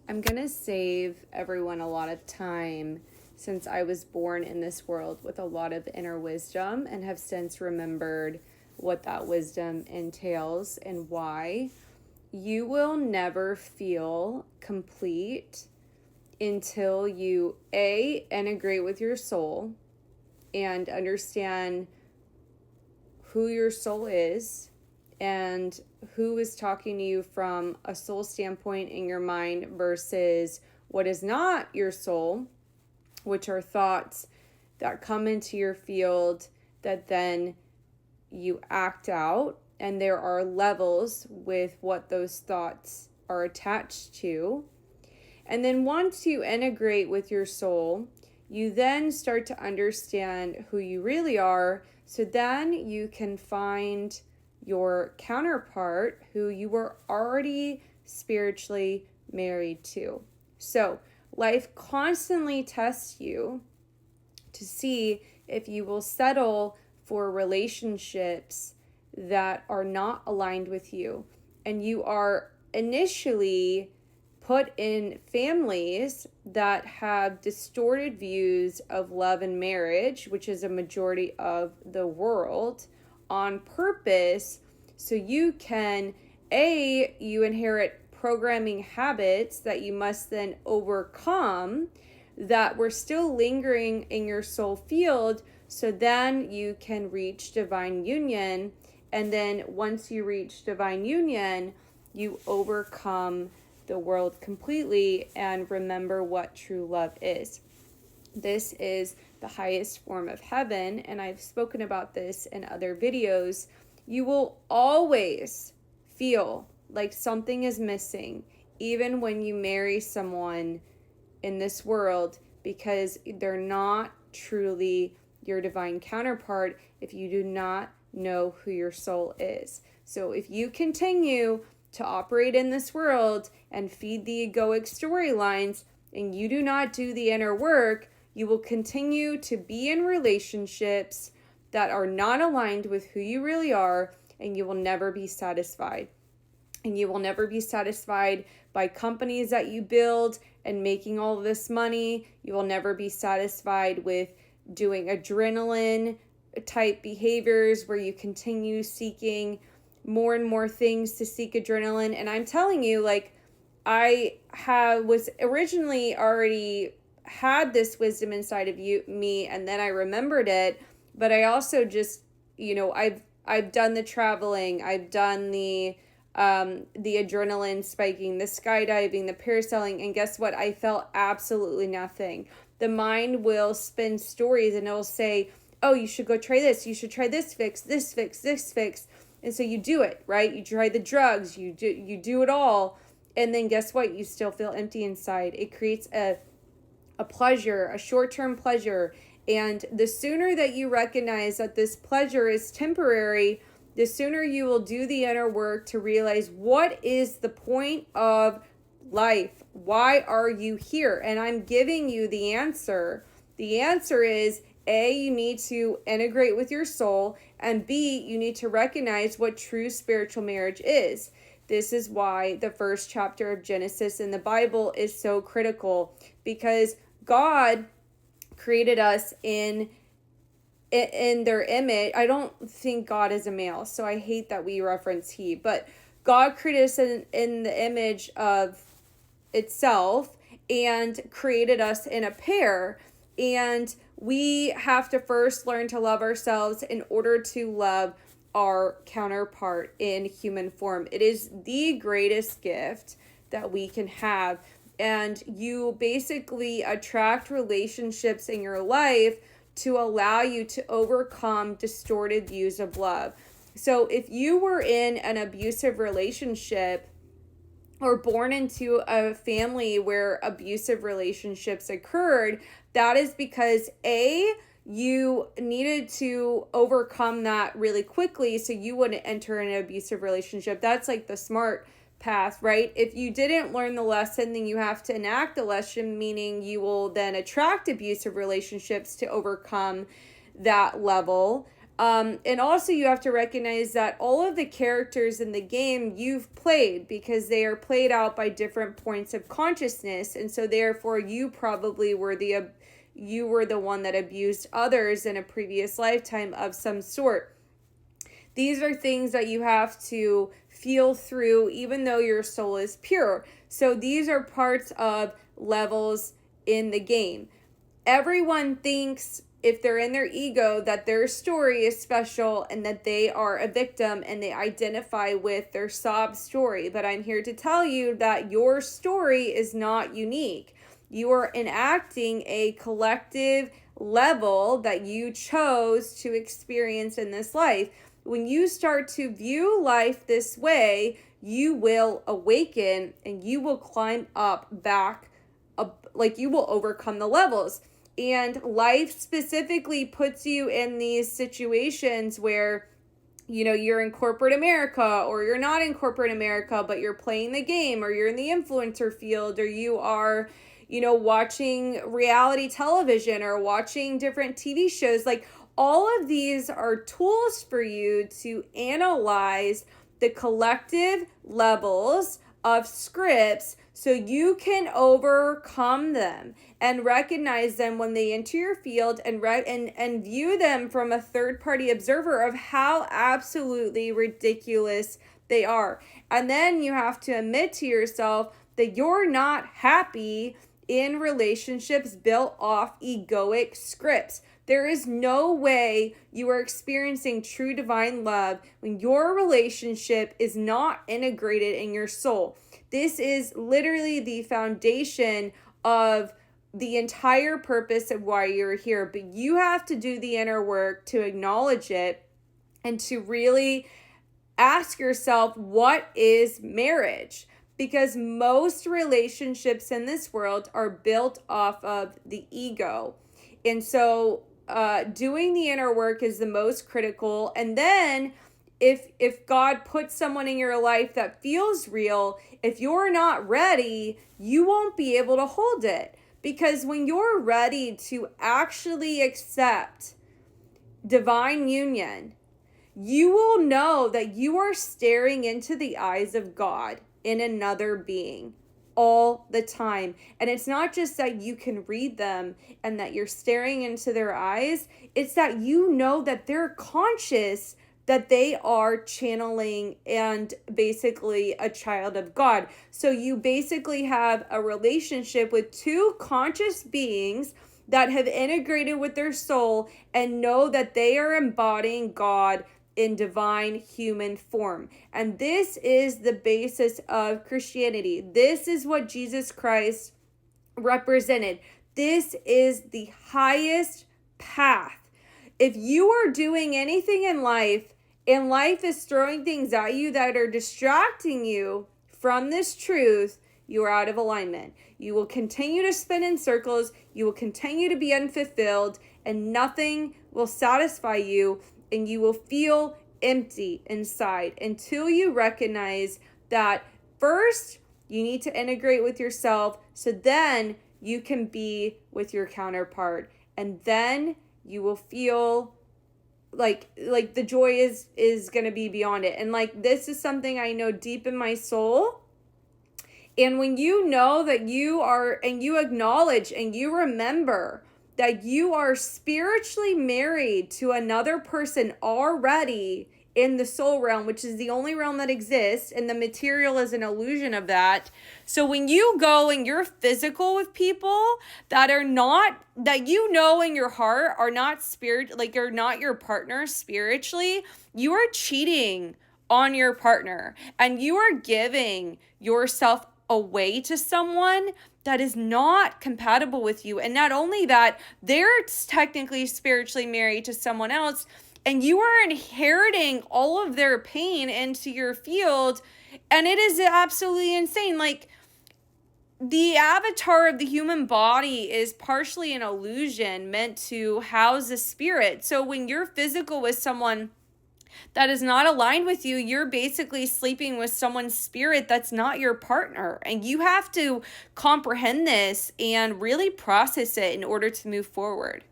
I'm going to save everyone a lot of time since I was born in this world with a lot of inner wisdom and have since remembered what that wisdom entails and why. You will never feel complete until you integrate with your soul and understand who your soul is and who is talking to you from a soul standpoint in your mind versus what is not your soul, which are thoughts that come into your field that then you act out. And there are levels with what those thoughts are attached to. And then once you integrate with your soul, you then start to understand who you really are. So then you can find your counterpart who you were already spiritually married to. So life constantly tests you to see if you will settle for relationships that are not aligned with you. And you are initially put in families that have distorted views of love and marriage, which is a majority of the world, on purpose, so you can, you inherit programming habits that you must then overcome that were still lingering in your soul field, so then you can reach divine union. And then once you reach divine union, you overcome the world completely and remember what true love is. This is the highest form of heaven, and I've spoken about this in other videos. You will always feel like something is missing, even when you marry someone in this world, because they're not truly your divine counterpart if you do not know who your soul is. So if you continue to operate in this world and feed the egoic storylines and you do not do the inner work, you will continue to be in relationships that are not aligned with who you really are, and you will never be satisfied. And you will never be satisfied by companies that you build and making all this money. You will never be satisfied with doing adrenaline type behaviors where you continue seeking more and more things to seek adrenaline. And I'm telling you, like, I was originally already had this wisdom inside of me, and then I remembered it. But I also just, I've done the traveling, I've done the adrenaline spiking, the skydiving, the parasailing, and guess what? I felt absolutely nothing. The mind will spin stories and it'll say, oh, you should go try this. You should try this fix, this fix, this fix. And so you do it, right? You try the drugs, you do it all. And then guess what? You still feel empty inside. It creates a pleasure, a short-term pleasure. And the sooner that you recognize that this pleasure is temporary, the sooner you will do the inner work to realize what is the point of life. Why are you here? And I'm giving you the answer. The answer is you need to integrate with your soul, and B, you need to recognize what true spiritual marriage is. This is why the first chapter of Genesis in the Bible is so critical, because God created us in their image. I don't think God is a male, so I hate that we reference he, but God created us in the image of itself and created us in a pair. And we have to first learn to love ourselves in order to love our counterpart in human form. It is the greatest gift that we can have. And you basically attract relationships in your life to allow you to overcome distorted views of love. So if you were in an abusive relationship or born into a family where abusive relationships occurred, that is because you needed to overcome that really quickly so you wouldn't enter an abusive relationship. That's like the smart path, right? If you didn't learn the lesson, then you have to enact the lesson, meaning you will then attract abusive relationships to overcome that level. And also you have to recognize that all of the characters in the game you've played, because they are played out by different points of consciousness. And so therefore you probably were the one that abused others in a previous lifetime of some sort. These are things that you have to feel through, even though your soul is pure. So these are parts of levels in the game. Everyone thinks, if they're in their ego, that their story is special and that they are a victim and they identify with their sob story. But I'm here to tell you that your story is not unique. You are enacting a collective level that you chose to experience in this life. When you start to view life this way, you will awaken and you will climb back up, like you will overcome the levels. And life specifically puts you in these situations where, you're in corporate America, or you're not in corporate America, but you're playing the game, or you're in the influencer field, or you are, watching reality television or watching different TV shows. Like, all of these are tools for you to analyze the collective levels of scripts so you can overcome them and recognize them when they enter your field, and view them from a third-party observer of how absolutely ridiculous they are. And then you have to admit to yourself that you're not happy in relationships built off egoic scripts. There is no way you are experiencing true divine love when your relationship is not integrated in your soul. This is literally the foundation of the entire purpose of why you're here. But you have to do the inner work to acknowledge it and to really ask yourself, what is marriage? Because most relationships in this world are built off of the ego. And so doing the inner work is the most critical. And then if God puts someone in your life that feels real, if you're not ready, you won't be able to hold it. Because when you're ready to actually accept divine union, you will know that you are staring into the eyes of God in another being all the time. And it's not just that you can read them and that you're staring into their eyes. It's that you know that they're conscious that they are channeling and basically a child of God. So you basically have a relationship with two conscious beings that have integrated with their soul and know that they are embodying God in divine human form. And this is the basis of Christianity. This is what Jesus Christ represented. This is the highest path. If you are doing anything in life, and life is throwing things at you that are distracting you from this truth, you are out of alignment. You will continue to spin in circles. You will continue to be unfulfilled, and nothing will satisfy you, and you will feel empty inside until you recognize that first you need to integrate with yourself, so then you can be with your counterpart, and then you will feel like the joy is going to be beyond it. And like, this is something I know deep in my soul. And when you know that you are, and you acknowledge and you remember that you are spiritually married to another person already in the soul realm, which is the only realm that exists, and the material is an illusion of that. So when you go and you're physical with people that are not, that you know in your heart are not spirit, like you're not your partner spiritually, you are cheating on your partner, and you are giving yourself away to someone that is not compatible with you. And not only that, they're technically spiritually married to someone else, and you are inheriting all of their pain into your field. And it is absolutely insane. Like, the avatar of the human body is partially an illusion meant to house a spirit. So when you're physical with someone that is not aligned with you, you're basically sleeping with someone's spirit that's not your partner. And you have to comprehend this and really process it in order to move forward.